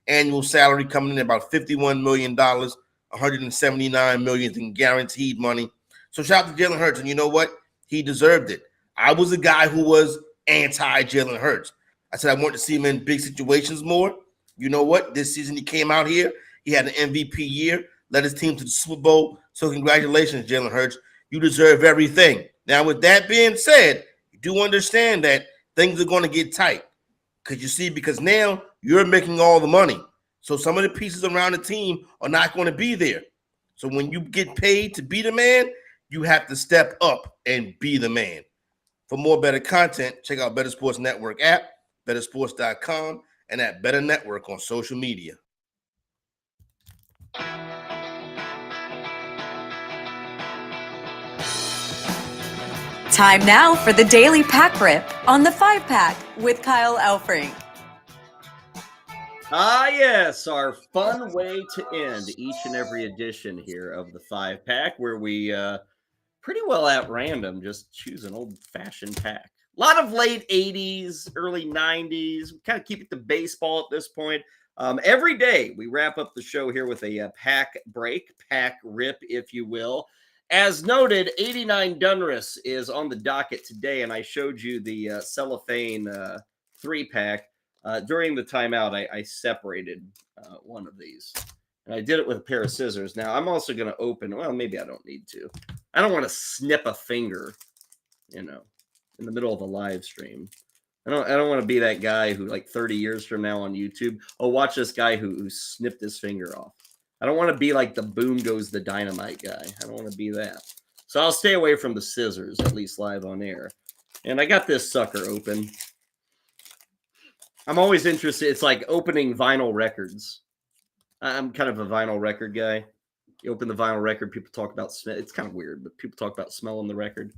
Annual salary coming in about $51 million, $179 million in guaranteed money. So shout out to Jalen Hurts. And you know what? He deserved it. I was a guy who was anti-Jalen Hurts. I said I wanted to see him in big situations more. You know what? This season he came out here. He had an MVP year, led his team to the Super Bowl. So congratulations, Jalen Hurts. You deserve everything. Now, with that being said, you do understand that things are going to get tight. Because now you're making all the money. So some of the pieces around the team are not going to be there. So when you get paid to be the man, you have to step up and be the man. For more better content, check out Better Sports Network app, bettersports.com, and at Better Network on social media. Time now for the Daily Pack Rip on the 5-Pack with Kyle Elfrink. Yes, our fun way to end each and every edition here of the 5-Pack, where we pretty well at random just choose an old-fashioned pack. A lot of late 80s, early 90s. We kind of keep it to baseball at this point. Every day we wrap up the show here with a pack break, pack rip, if you will. As noted, 89 Donruss is on the docket today, and I showed you the cellophane 3-pack. During the timeout, I separated one of these, and I did it with a pair of scissors. Now, I'm also going to open, well, maybe I don't need to. I don't want to snip a finger, in the middle of a live stream. I don't want to be that guy who, like 30 years from now on YouTube, watch this guy who snipped his finger off. I don't want to be like the boom goes the dynamite guy. I don't want to be that. So I'll stay away from the scissors, at least live on air. And I got this sucker open. I'm always interested. It's like opening vinyl records. I'm kind of a vinyl record guy. You open the vinyl record, people talk about smell. It's kind of weird, but people talk about smelling the record.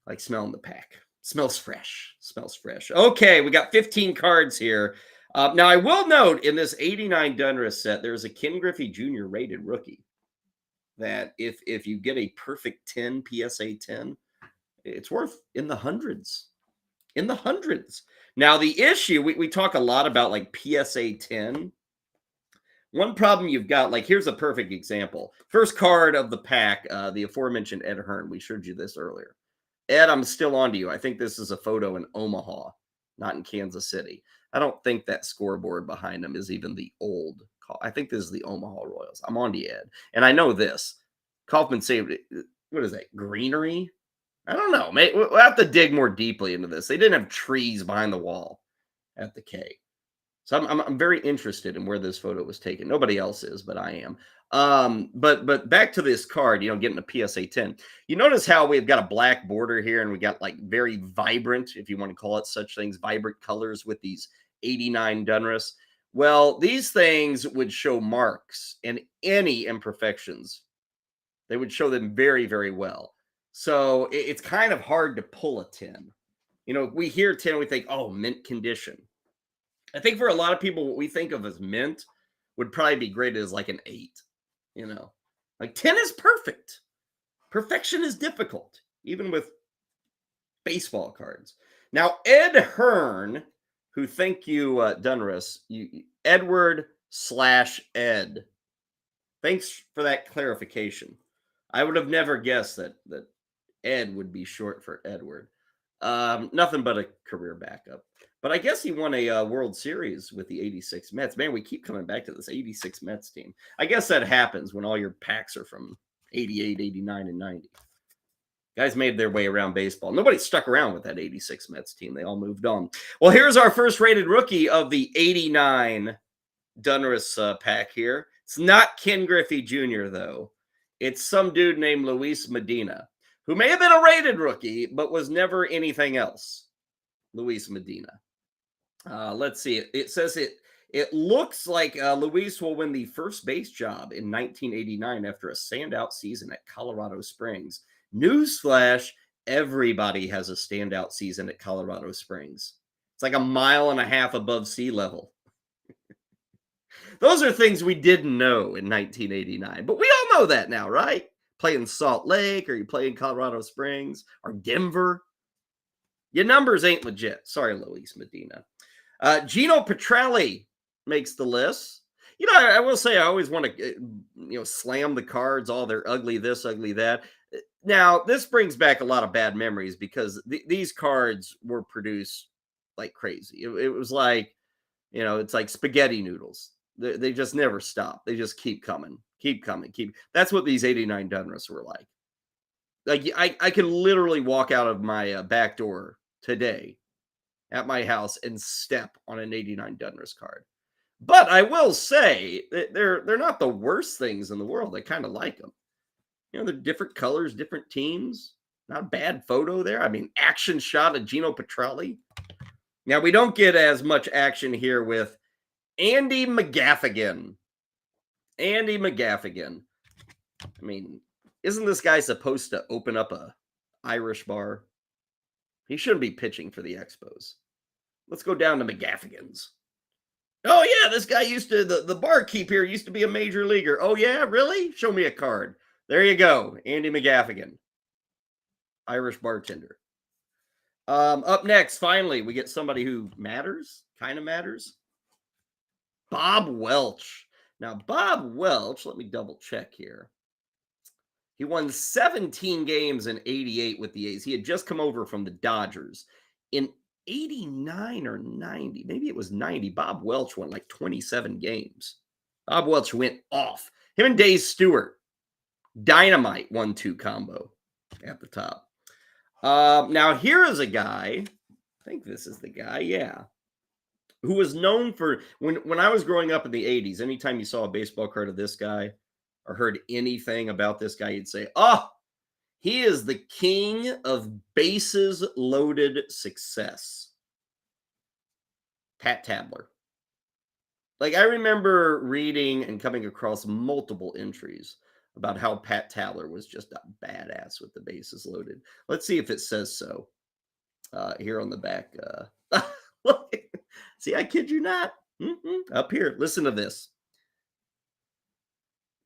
Like smelling the pack. Smells fresh. Smells fresh. Okay, we got 15 cards here. Now, I will note in this 89 Donruss set, there's a Ken Griffey Jr. rated rookie that if you get a perfect 10, PSA 10, it's worth in the hundreds. In the hundreds. Now, the issue, we talk a lot about like PSA 10. One problem you've got, like here's a perfect example. First card of the pack, the aforementioned Ed Hearn. We showed you this earlier. Ed, I'm still on to you. I think this is a photo in Omaha, not in Kansas City. I don't think that scoreboard behind him is even the old call. I think this is the Omaha Royals. I'm on to you, Ed. And I know this. Kaufman saved it. What is that? Greenery? I don't know, mate. We'll have to dig more deeply into this. They didn't have trees behind the wall at the K. So I'm very interested in where this photo was taken. Nobody else is, but I am. But back to this card, getting a PSA 10. You notice how we've got a black border here, and we got like very vibrant, if you want to call it such things, vibrant colors with these 89 Donruss. Well, these things would show marks and any imperfections. They would show them very, very well. So it's kind of hard to pull a 10. We hear 10, we think, oh, mint condition. I think for a lot of people, what we think of as mint would probably be graded as like an 8. Like 10 is perfect. Perfection is difficult, even with baseball cards. Now, Ed Hearn, who thank you, Donruss, Edward/Ed. Thanks for that clarification. I would have never guessed that Ed would be short for Edward. Nothing but a career backup. But I guess he won a World Series with the 86 Mets. Man, we keep coming back to this 86 Mets team. I guess that happens when all your packs are from 88, 89, and 90. Guys made their way around baseball. Nobody stuck around with that 86 Mets team. They all moved on. Well, here's our first rated rookie of the 89 Donruss pack here. It's not Ken Griffey Jr., though. It's some dude named Luis Medina, who may have been a rated rookie, but was never anything else. Luis Medina. Let's see. It says it looks like Luis will win the first base job in 1989 after a standout season at Colorado Springs. Newsflash, everybody has a standout season at Colorado Springs. It's like 1.5 miles above sea level. Those are things we didn't know in 1989, but we all know that now, right? Play in Salt Lake, or you play in Colorado Springs, or Denver. Your numbers ain't legit. Sorry, Luis Medina. Gino Petrelli makes the list. You know, I will say I always want to, slam the cards. Oh, they're ugly this, ugly that. Now, this brings back a lot of bad memories because these cards were produced like crazy. It was like, it's like spaghetti noodles. They just never stop. They just keep coming. That's what these 89 Donruss were like. Like I can literally walk out of my back door today at my house and step on an 89 Donruss card. But I will say that they're not the worst things in the world. I kind of like them. They're different colors, different teams. Not a bad photo there. I mean, action shot of Gino Petrelli. Now, we don't get as much action here with Andy McGaffigan. I mean, isn't this guy supposed to open up a Irish bar? He shouldn't be pitching for the Expos. Let's go down to McGaffigan's. Oh, yeah, this guy the barkeep here used to be a major leaguer. Oh, yeah, really? Show me a card. There you go, Andy McGaffigan, Irish bartender. Up next, finally, we get somebody who kind of matters. Bob Welch. Now, Bob Welch, let me double check here. He won 17 games in 88 with the A's. He had just come over from the Dodgers. In 89 or 90, maybe it was 90, Bob Welch won like 27 games. Bob Welch went off. Him and Dave Stewart. Dynamite 1-2 combo at the top. Now, here is a guy, I think this is the guy, yeah, who was known for, when I was growing up in the 80s, anytime you saw a baseball card of this guy or heard anything about this guy, you'd say, oh, he is the king of bases loaded success. Pat Tabler. Like, I remember reading and coming across multiple entries about how Pat Tabler was just a badass with the bases loaded. Let's see if it says so here on the back. See, I kid you not. Up here, listen to this.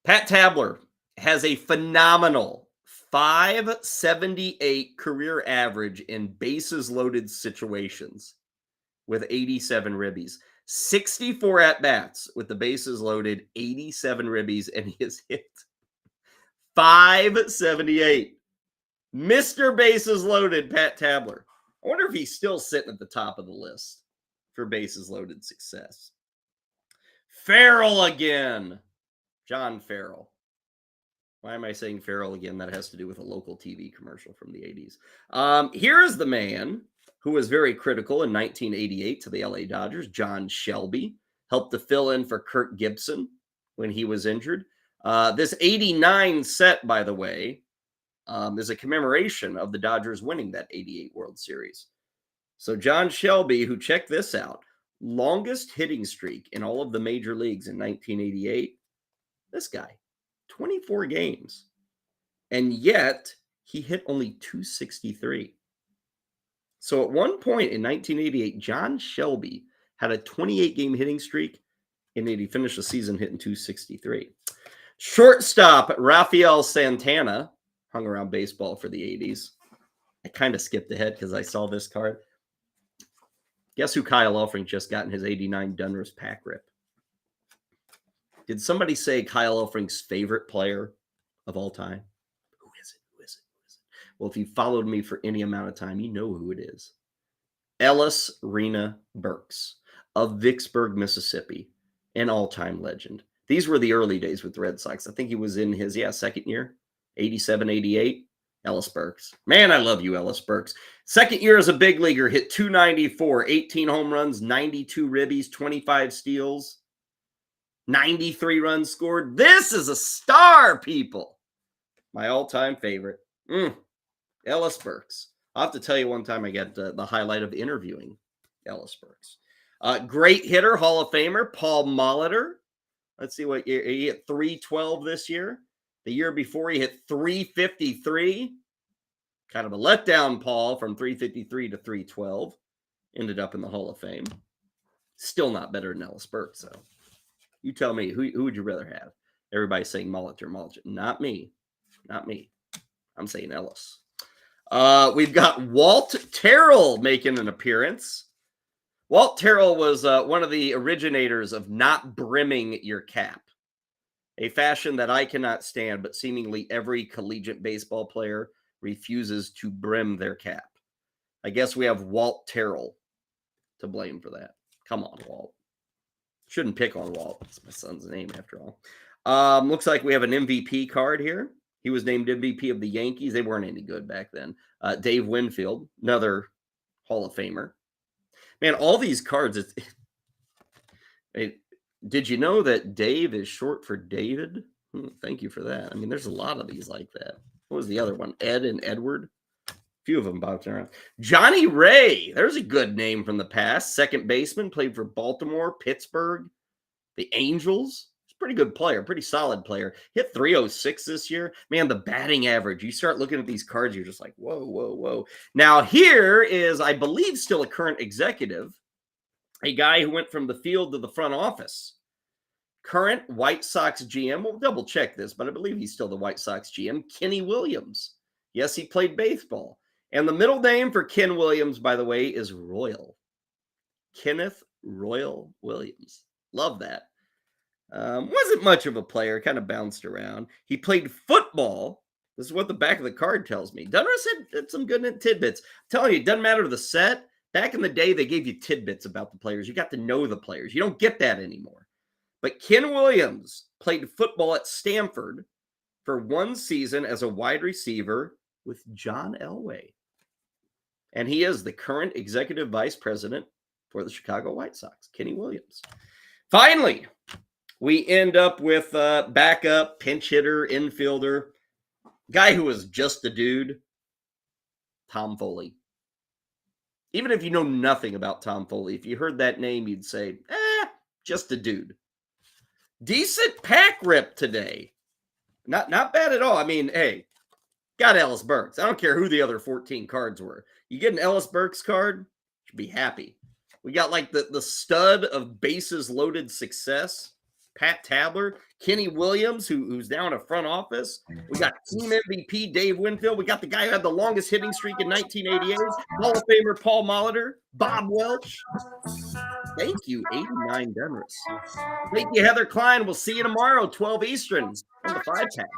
Pat Tabler has a phenomenal 578 career average in bases loaded situations with 87 ribbies. 64 at-bats with the bases loaded, 87 ribbies, and he has hit 578. Mr. Bases Loaded, Pat Tabler. I wonder if he's still sitting at the top of the list for bases loaded success. Farrell again. John Farrell. Why am I saying Farrell again? That has to do with a local TV commercial from the 80s. Here's the man who was very critical in 1988 to the LA Dodgers, John Shelby. Helped to fill in for Kirk Gibson when he was injured. This 89 set, by the way, is a commemoration of the Dodgers winning that 88 World Series. So John Shelby, who, check this out, longest hitting streak in all of the major leagues in 1988. This guy, 24 games. And yet, he hit only 263. So at one point in 1988, John Shelby had a 28-game hitting streak, and he finished the season hitting 263. Shortstop Rafael Santana hung around baseball for the 80s. I kind of skipped ahead because I saw this card. Guess who Kyle Elfrink just got in his 89 Donruss pack rip? Did somebody say Kyle Elfrink's favorite player of all time? Who is it? Who is it? Who is it? Well, if you followed me for any amount of time, you know who it is. Ellis Rena Burks of Vicksburg, Mississippi, an all-time legend. These were the early days with the Red Sox. I think he was in his, second year, 87, 88. Ellis Burks. Man, I love you, Ellis Burks. Second year as a big leaguer, hit 294, 18 home runs, 92 ribbies, 25 steals, 93 runs scored. This is a star, people. My all-time favorite. Ellis Burks. I'll have to tell you one time I got the highlight of interviewing Ellis Burks. Great hitter, Hall of Famer, Paul Molitor. Let's see what year. He hit 312 this year. The year before, he hit 353. Kind of a letdown, Paul, from 353 to 312. Ended up in the Hall of Fame. Still not better than Ellis Burks, though. You tell me, who would you rather have? Everybody's saying Molitor. Not me. Not me. I'm saying Ellis. We've got Walt Terrell making an appearance. Walt Terrell was one of the originators of not brimming your cap, a fashion that I cannot stand, but seemingly every collegiate baseball player refuses to brim their cap. I guess we have Walt Terrell to blame for that. Come on, Walt. Shouldn't pick on Walt. It's my son's name, after all. Looks like we have an MVP card here. He was named MVP of the Yankees. They weren't any good back then. Dave Winfield, another Hall of Famer. Man, all these cards. Did you know that Dave is short for David? Thank you for that. I mean, there's a lot of these like that. What was the other one? Ed and Edward? A few of them bouncing around. Johnny Ray. There's a good name from the past. Second baseman, played for Baltimore, Pittsburgh, the Angels. He's a pretty good player, pretty solid player. Hit 306 this year. Man, the batting average. You start looking at these cards, you're just like, whoa, whoa, whoa. Now, here is, I believe, still a current executive, a guy who went from the field to the front office. Current White Sox GM, we'll double check this, but I believe he's still the White Sox GM, Kenny Williams. Yes, he played baseball. And the middle name for Ken Williams, by the way, is Royal. Kenneth Royal Williams. Love that. Wasn't much of a player, kind of bounced around. He played football. This is what the back of the card tells me. Donruss had some good tidbits. I'm telling you, it doesn't matter the set. Back in the day, they gave you tidbits about the players. You got to know the players. You don't get that anymore. But Ken Williams played football at Stanford for one season as a wide receiver with John Elway. And he is the current executive vice president for the Chicago White Sox, Kenny Williams. Finally, we end up with backup, pinch hitter, infielder, guy who was just a dude, Tom Foley. Even if you know nothing about Tom Foley, if you heard that name, you'd say, just a dude. Decent pack rip today. Not bad at all. I mean, hey, got Ellis Burks. I don't care who the other 14 cards were. You get an Ellis Burks card, you should be happy. We got like the stud of bases loaded success, Pat Tabler, Kenny Williams, who's now in a front office. We got team MVP Dave Winfield. We got the guy who had the longest hitting streak in 1988, Hall of Famer Paul Molitor, Bob Welch. Thank you, 89 Donruss. Thank you, Heather Klein. We'll see you tomorrow, 12 Eastern, on the 5-pack.